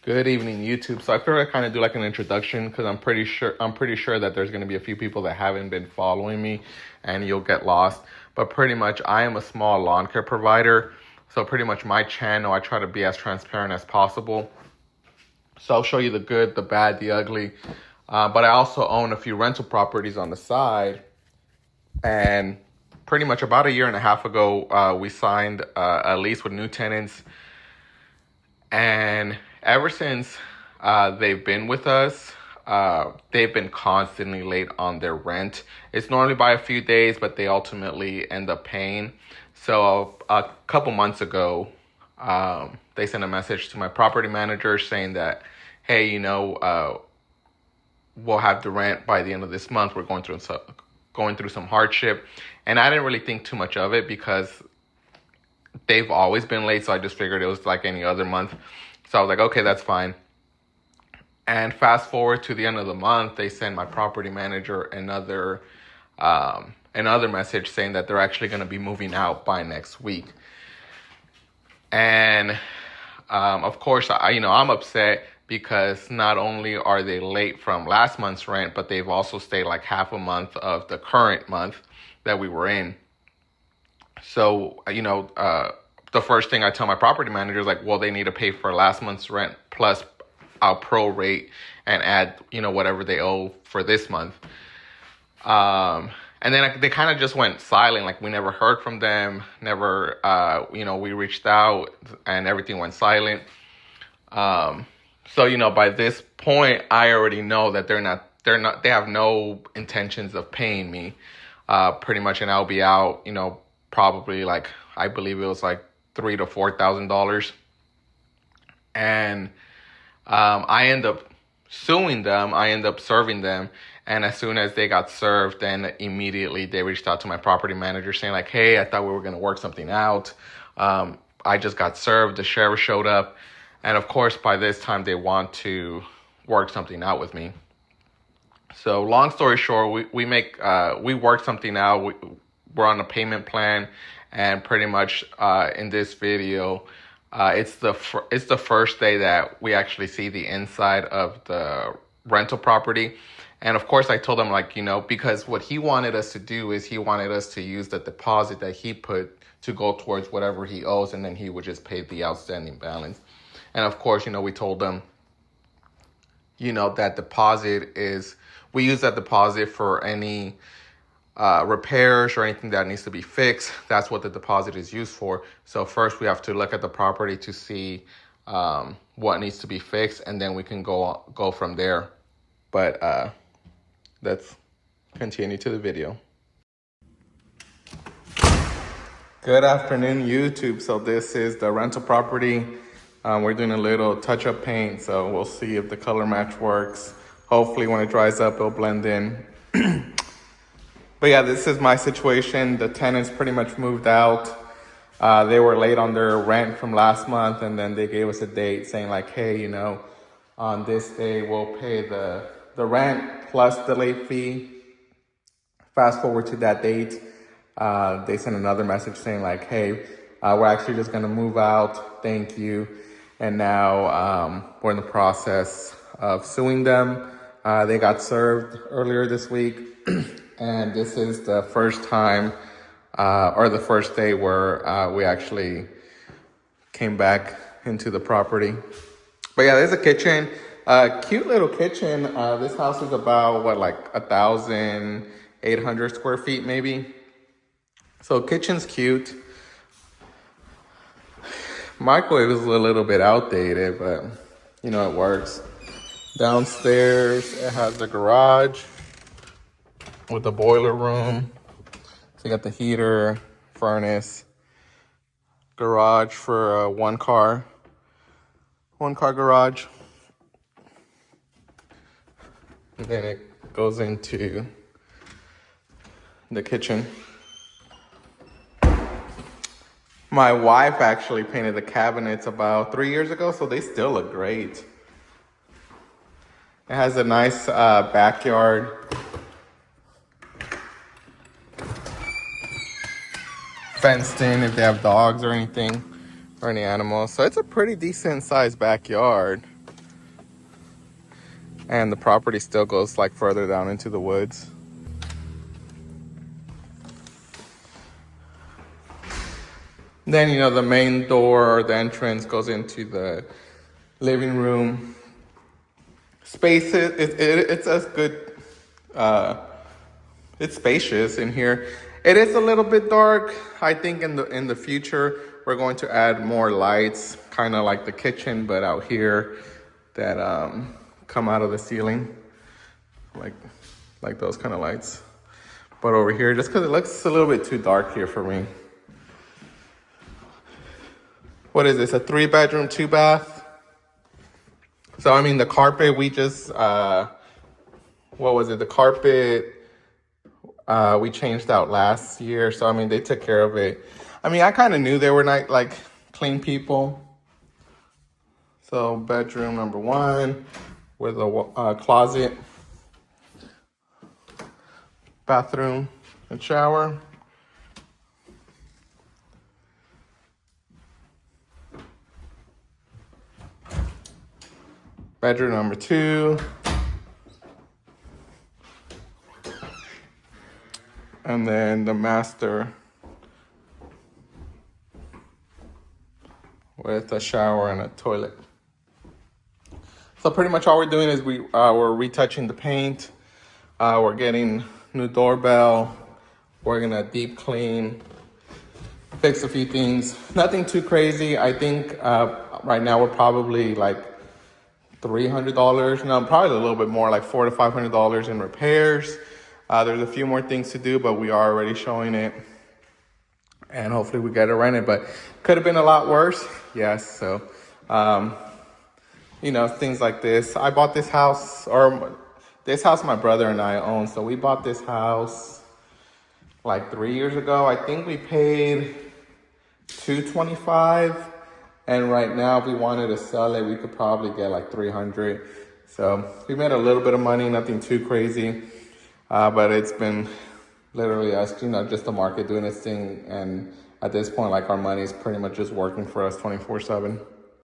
Good evening, YouTube. So I figured I'd kind of do like an introduction because I'm pretty sure that there's going to be a few people that haven't been following me, and you'll get lost. But pretty much, I am a small lawn care provider. So pretty much my channel, I try to be as transparent as possible. So I'll show you the good, the bad, the ugly. But I also own a few rental properties on the side, and pretty much about a year and a half ago, we signed a lease with new tenants. And ever since they've been with us, they've been constantly late on their rent. It's normally by a few days, but they ultimately end up paying. So a couple months ago, they sent a message to my property manager saying that, hey, we'll have the rent by the end of this month. We're going through some hardship. And I didn't really think too much of it because they've always been late, so I just figured it was like any other month. So I was like, okay, that's fine. And fast forward to the end of the month, they send my property manager another message saying that they're actually going to be moving out by next week. And of course, I'm upset because not only are they late from last month's rent, but they've also stayed like half a month of the current month that we were in. So, the first thing I tell my property manager is like, well, they need to pay for last month's rent plus I'll prorate and add, whatever they owe for this month. And then they kind of just went silent. Like we never heard from them. Never, we reached out and everything went silent. So, by this point, I already know that they have no intentions of paying me, pretty much. And I'll be out, probably like, I believe it was like $3,000 to $4,000. And I end up suing them. I end up serving them. And as soon as they got served, then immediately they reached out to my property manager saying like, hey, I thought we were going to work something out. I just got served. The sheriff showed up. And of course, by this time, they want to work something out with me. So long story short, we work something out. We're on a payment plan, and pretty much in this video, it's the first day that we actually see the inside of the rental property. And of course, I told him because what he wanted us to do is he wanted us to use the deposit that he put to go towards whatever he owes, and then he would just pay the outstanding balance. And of course, we told them, that deposit we use that deposit for any repairs or anything that needs to be fixed. That's what the deposit is used for. So first we have to look at the property to see what needs to be fixed, and then we can go from there. But let's continue to the video. Good afternoon, YouTube. So this is the rental property. We're doing a little touch-up paint, so we'll see if the color match works. Hopefully when it dries up, it'll blend in. But yeah, this is my situation. The tenants pretty much moved out. They were late on their rent from last month, and then they gave us a date saying like, hey, on this day we'll pay the rent plus the late fee. Fast forward to that date, they sent another message saying like, hey, we're actually just gonna move out. Thank you. And now we're in the process of suing them. They got served earlier this week. And this is the first time, or the first day where we actually came back into the property. But yeah, there's a kitchen, cute little kitchen. This house is about, 1,800 square feet maybe. So kitchen's cute. Microwave is a little bit outdated, but it works. Downstairs, it has a garage with the boiler room. So you got the heater, furnace, garage for one car garage. And then it goes into the kitchen. My wife actually painted the cabinets about 3 years ago, so they still look great. It has a nice backyard. Fenced in if they have dogs or anything, or any animals. So it's a pretty decent sized backyard. And the property still goes like further down into the woods. Then, you know, the main door or the entrance goes into the living room. Space, it's as good, it's spacious in here. It is a little bit dark. I think in the future, we're going to add more lights, kind of like the kitchen, but out here that come out of the ceiling, like those kind of lights. But over here, just because it looks a little bit too dark here for me. What is this, a 3-bedroom, 2-bath? So, I mean, the carpet, we just, what was it? The carpet, we changed out last year. So, I mean, they took care of it. I mean, I kind of knew they were not, like, clean people. So, bedroom number 1 with a closet, bathroom, and shower. Bedroom number 2. And then the master with a shower and a toilet. So pretty much all we're doing is we're retouching the paint. We're getting new doorbell. We're gonna deep clean, fix a few things. Nothing too crazy. I think right now we're probably like $300. No, probably a little bit more, like $400 to $500 in repairs. There's a few more things to do, but we are already showing it. And hopefully we get it rented, but could have been a lot worse. Yes, so, you know, things like this. I bought this house, or this house my brother and I own. So we bought this house like 3 years ago. I think we paid $225. And right now, if we wanted to sell it, we could probably get like $300. So we made a little bit of money, nothing too crazy. But it's been literally us, you know, just the market doing its thing. And at this point, like, our money is pretty much just working for us 24/7.